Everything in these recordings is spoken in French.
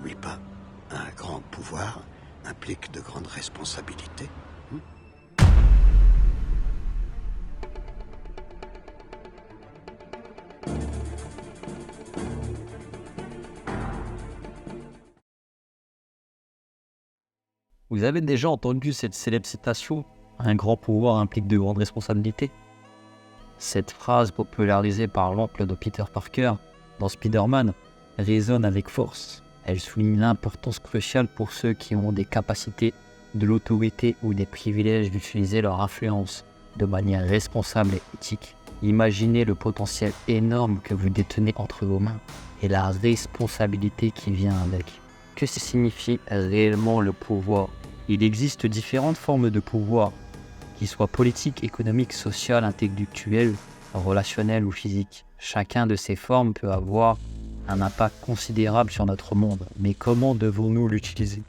n'oublie pas, un grand pouvoir implique de grandes responsabilités. Vous avez déjà entendu cette célèbre citation « Un grand pouvoir implique de grandes responsabilités ». Cette phrase popularisée par l'oncle de Peter Parker dans Spider-Man résonne avec force. Elle souligne l'importance cruciale pour ceux qui ont des capacités, de l'autorité ou des privilèges d'utiliser leur influence de manière responsable et éthique. Imaginez le potentiel énorme que vous détenez entre vos mains et la responsabilité qui vient avec. Que signifie réellement le pouvoir ? Il existe différentes formes de pouvoir, qu'ils soient politiques, économiques, sociales, intellectuelles, relationnelles ou physiques. Chacun de ces formes peut avoir un impact considérable sur notre monde, mais comment devons-nous l'utiliser ?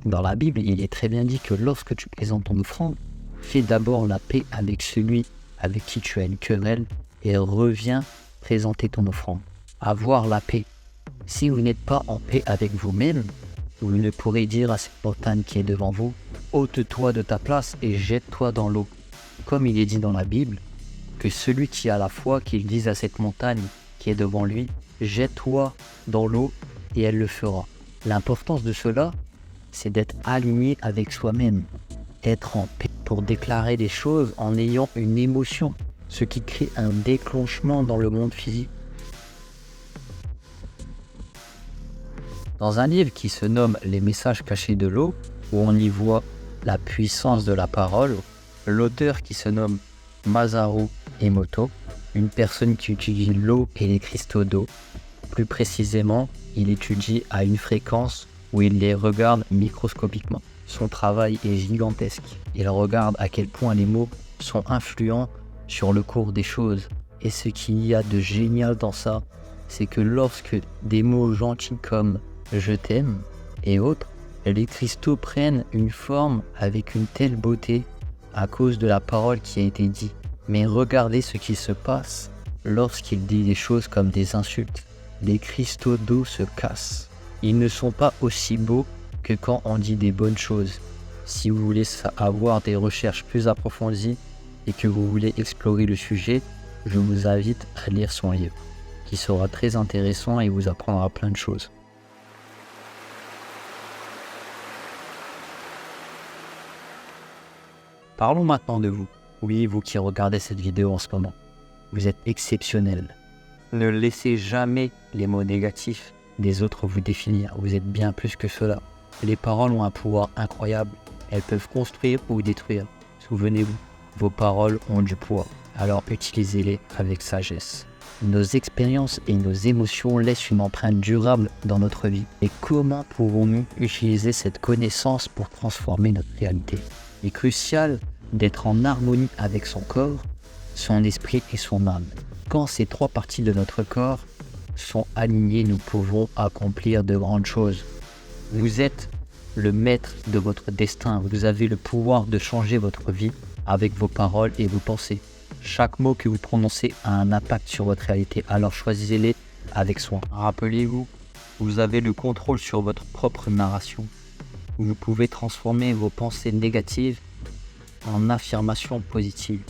Dans la Bible, il est très bien dit que lorsque tu présentes ton offrande, fais d'abord la paix avec celui avec qui tu as une querelle et reviens présenter ton offrande. Avoir la paix. Si vous n'êtes pas en paix avec vous-même, vous ne pourrez dire à cette montagne qui est devant vous, ôte-toi de ta place et jette-toi dans l'eau. Comme il est dit dans la Bible, que celui qui a la foi, qu'il dise à cette montagne qui est devant lui, jette-toi dans l'eau et elle le fera. L'importance de cela, c'est d'être aligné avec soi-même, être en paix pour déclarer des choses en ayant une émotion, ce qui crée un déclenchement dans le monde physique. Dans un livre qui se nomme « Les messages cachés de l'eau », où on y voit la puissance de la parole, l'auteur qui se nomme Masaru Emoto, une personne qui utilise l'eau et les cristaux d'eau. Plus précisément, il étudie à une fréquence où il les regarde microscopiquement. Son travail est gigantesque. Il regarde à quel point les mots sont influents sur le cours des choses. Et ce qu'il y a de génial dans ça, c'est que lorsque des mots gentils comme « je t'aime » et autres, les cristaux prennent une forme avec une telle beauté à cause de la parole qui a été dite. Mais regardez ce qui se passe lorsqu'il dit des choses comme des insultes. Les cristaux d'eau se cassent. Ils ne sont pas aussi beaux que quand on dit des bonnes choses. Si vous voulez avoir des recherches plus approfondies et que vous voulez explorer le sujet, je vous invite à lire son livre, qui sera très intéressant et vous apprendra plein de choses. Parlons maintenant de vous. Oui, vous qui regardez cette vidéo en ce moment. Vous êtes exceptionnel. Ne laissez jamais les mots négatifs des autres vous définir. Vous êtes bien plus que cela. Les paroles ont un pouvoir incroyable. Elles peuvent construire ou détruire. Souvenez-vous, vos paroles ont du poids. Alors utilisez-les avec sagesse. Nos expériences et nos émotions laissent une empreinte durable dans notre vie. Et comment pouvons-nous utiliser cette connaissance pour transformer notre réalité ? Il est crucial d'être en harmonie avec son corps, son esprit et son âme. Quand ces trois parties de notre corps sont alignées, nous pouvons accomplir de grandes choses. Vous êtes le maître de votre destin. Vous avez le pouvoir de changer votre vie avec vos paroles et vos pensées. Chaque mot que vous prononcez a un impact sur votre réalité, alors choisissez-les avec soin. Rappelez-vous, vous avez le contrôle sur votre propre narration. Vous pouvez transformer vos pensées négatives en affirmations positives.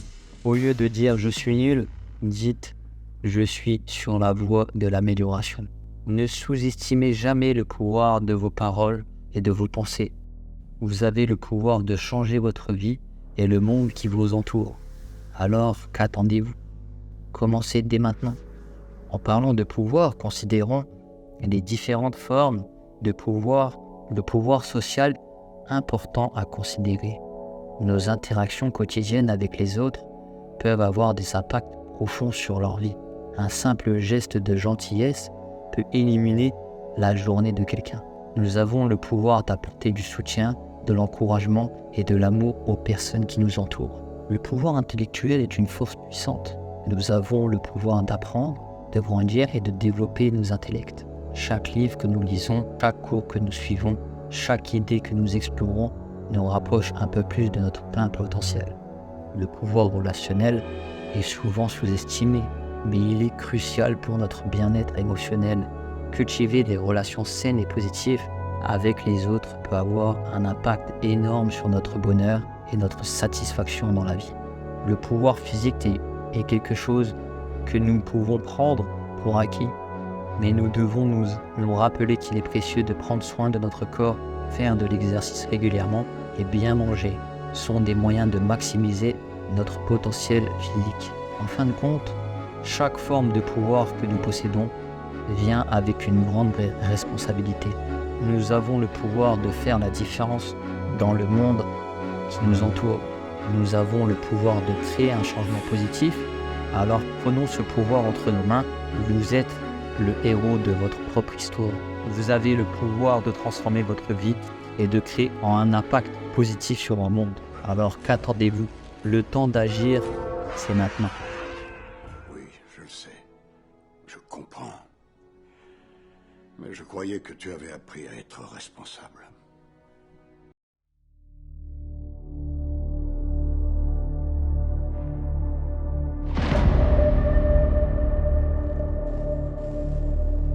Au lieu de dire « je suis nul », dites « je suis sur la voie de l'amélioration ». Ne sous-estimez jamais le pouvoir de vos paroles et de vos pensées. Vous avez le pouvoir de changer votre vie et le monde qui vous entoure. Alors, qu'attendez-vous ? Commencez dès maintenant. En parlant de pouvoir, considérons les différentes formes de pouvoir, le pouvoir social important à considérer. Nos interactions quotidiennes avec les autres peuvent avoir des impacts profonds sur leur vie. Un simple geste de gentillesse peut éliminer la journée de quelqu'un. Nous avons le pouvoir d'apporter du soutien, de l'encouragement et de l'amour aux personnes qui nous entourent. Le pouvoir intellectuel est une force puissante. Nous avons le pouvoir d'apprendre, de grandir et de développer nos intellects. Chaque livre que nous lisons, chaque cours que nous suivons, chaque idée que nous explorons nous rapproche un peu plus de notre plein potentiel. Le pouvoir relationnel est souvent sous-estimé, mais il est crucial pour notre bien-être émotionnel, Cultiver des relations saines et positives avec les autres peut avoir un impact énorme sur notre bonheur et notre satisfaction dans la vie. Le pouvoir physique est quelque chose que nous pouvons prendre pour acquis, mais nous devons nous rappeler qu'il est précieux de prendre soin de notre corps, faire de l'exercice régulièrement et bien manger sont des moyens de maximiser notre potentiel physique. En fin de compte, chaque forme de pouvoir que nous possédons vient avec une grande responsabilité. Nous avons le pouvoir de faire la différence dans le monde qui nous entoure. Nous avons le pouvoir de créer un changement positif. Alors prenons ce pouvoir entre nos mains. Vous êtes le héros de votre propre histoire. Vous avez le pouvoir de transformer votre vie et de créer un impact positif sur un monde. Alors qu'attendez-vous? Le temps d'agir, c'est maintenant. Oui, je le sais. Je comprends. Mais je croyais que tu avais appris à être responsable.